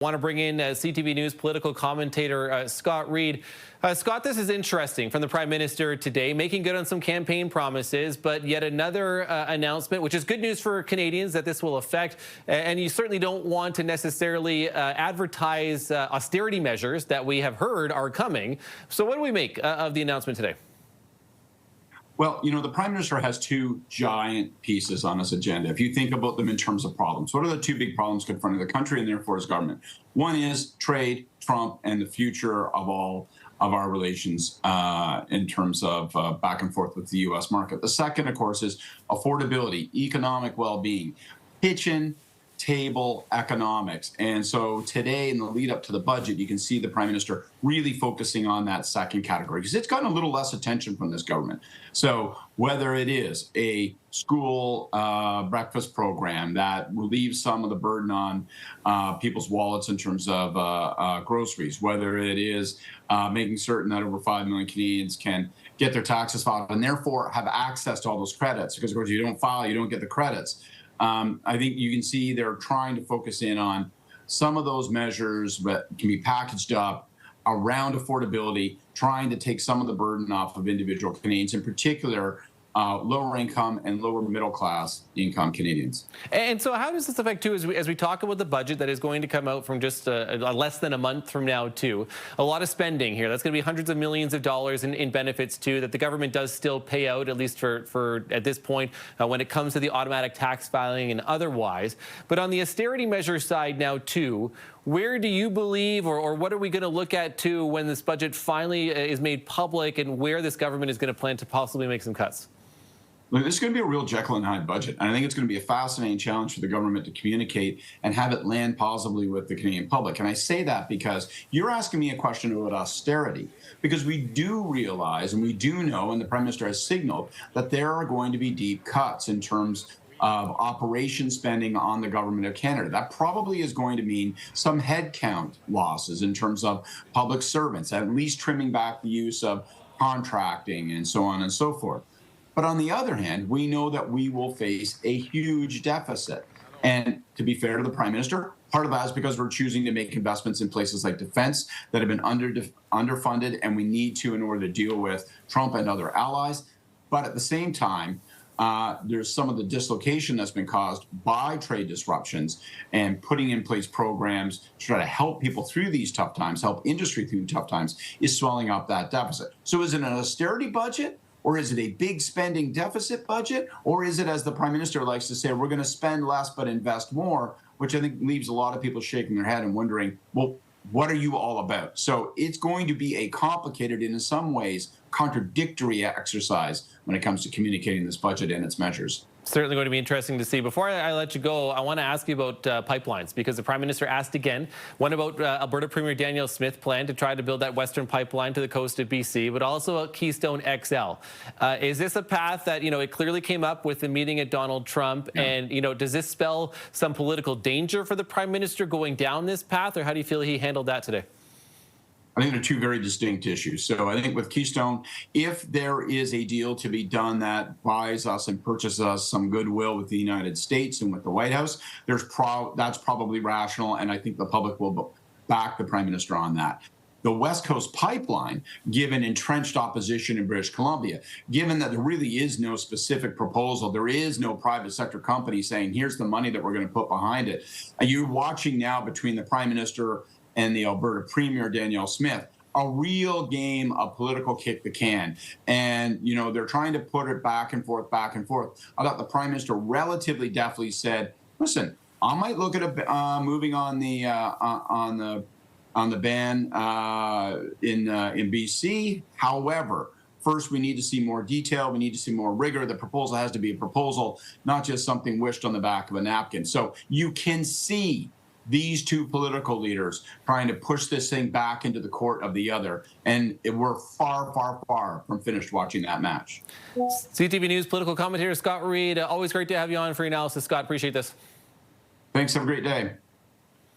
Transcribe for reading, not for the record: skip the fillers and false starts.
Want to bring in CTV News political commentator Scott Reid. Scott, this is interesting from the Prime Minister today, making good on some campaign promises, but yet another announcement, which is good news for Canadians that this will affect. And you certainly don't want to necessarily advertise austerity measures that we have heard are coming. So what do we make of the announcement today? Well, you know, the Prime Minister has two giant pieces on his agenda. If you think about them in terms of problems, what are the two big problems confronting the country and therefore his government? One is trade, Trump, and the future of all of our relations in terms of back and forth with the U.S. market. The second, of course, is affordability, economic well-being, kitchen table economics. And so today, in the lead up to the budget, you can see the Prime Minister really focusing on that second category because it's gotten a little less attention from this government. So whether it is a school breakfast program that relieves some of the burden on people's wallets in terms of groceries, whether it is making certain that over 5 million Canadians can get their taxes filed and therefore have access to all those credits, because of course you don't file, you don't get the credits. I think you can see they're trying to focus in on some of those measures that can be packaged up around affordability, trying to take some of the burden off of individual Canadians, in particular lower income and lower middle class income Canadians. And so how does this affect, too, as we talk about the budget that is going to come out from just less than a month from now, too? A lot of spending here. That's going to be hundreds of millions of dollars in benefits, too, that the government does still pay out, at least for at this point, when it comes to the automatic tax filing and otherwise. But on the austerity measure side now, too, where do you believe, or what are we going to look at, too, when this budget finally is made public, and where this government is going to plan to possibly make some cuts? Look, this is going to be a real Jekyll and Hyde budget. And I think it's going to be a fascinating challenge for the government to communicate and have it land positively with the Canadian public. And I say that because you're asking me a question about austerity, because we do realize and we do know, and the Prime Minister has signaled, that there are going to be deep cuts in terms of operation spending on the government of Canada. That probably is going to mean some headcount losses in terms of public servants, at least trimming back the use of contracting and so on and so forth. But on the other hand, we know that we will face a huge deficit. And to be fair to the Prime Minister, part of that is because we're choosing to make investments in places like defense that have been underfunded, and we need to in order to deal with Trump and other allies. But at the same time, there's some of the dislocation that's been caused by trade disruptions, and putting in place programs to try to help people through these tough times, help industry through tough times, is swelling up that deficit. So is it an austerity budget? Or is it a big spending deficit budget? Or is it, as the Prime Minister likes to say, we're going to spend less but invest more, which I think leaves a lot of people shaking their head and wondering, well, what are you all about? So it's going to be a complicated, and in some ways, contradictory exercise when it comes to communicating this budget and its measures. Certainly going to be interesting to see. Before I let you go, I want to ask you about pipelines, because the Prime Minister asked again, one about Alberta Premier Danielle Smith's plan to try to build that western pipeline to the coast of BC, but also about Keystone XL. Is this a path that, you know, it clearly came up with the meeting at Donald Trump, and, you know, does this spell some political danger for the Prime Minister going down this path, or how do you feel he handled that today? I think they're two very distinct issues. So I think with Keystone, if there is a deal to be done that buys us and purchases us some goodwill with the United States and with the White House, that's probably rational, and I think the public will back the Prime Minister on that. The West Coast pipeline, given entrenched opposition in British Columbia, given that there really is no specific proposal, there is no private sector company saying, here's the money that we're going to put behind it. You're watching now between the Prime Minister and the Alberta Premier, Danielle Smith, a real game of political kick the can. And, you know, they're trying to put it back and forth, back and forth. I thought the Prime Minister relatively deftly said, listen, I might look at moving on the ban in BC. However, first, we need to see more detail. We need to see more rigor. The proposal has to be a proposal, not just something wished on the back of a napkin. So you can see these two political leaders trying to push this thing back into the court of the other. And we're far, far, far from finished watching that match. CTV News political commentator Scott Reid, always great to have you on for your analysis, Scott. Appreciate this. Thanks. Have a great day.